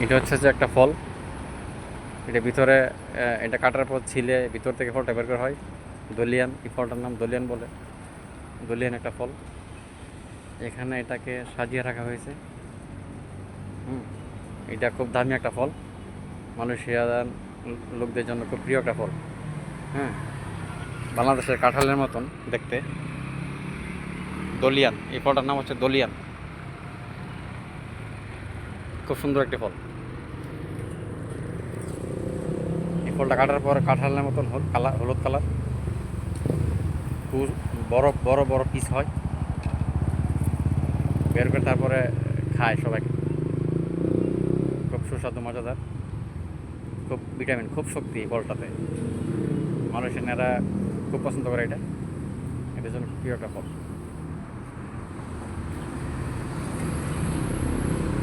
এটা হচ্ছে যে একটা ফল। এটা ভিতরে এটা কাটার পর ছিলে ভিতর থেকে ফলটা বের করা হয়। দলিয়ান, এই ফলটার নাম দলিয়ান বলে। দলিয়ান একটা ফল। এখানে এটাকে সাজিয়ে রাখা হয়েছে। হুম, এটা খুব দামি একটা ফল। মালয়েশিয়ার লোকদের জন্য খুব প্রিয় একটা ফল। হ্যাঁ, বাংলাদেশের কাঁঠালের মতন দেখতে। দলিয়ান, এই ফলটার নাম হচ্ছে দলিয়ান। খুব সুন্দর একটি ফল। এই ফলটা কাটার পর কাঁঠালের মতন কালার, হলুদ কালার। খুব বড় বড় বড় পিস হয়। বের করে তারপরে খায় সবাই। খুব সুস্বাদু, মজাদার। খুব ভিটামিন, খুব শক্তি এই ফলটাতে। মালয়েশিয়ানরা খুব পছন্দ করে এটা। এটার জন্য খুব প্রিয় একটা ফল।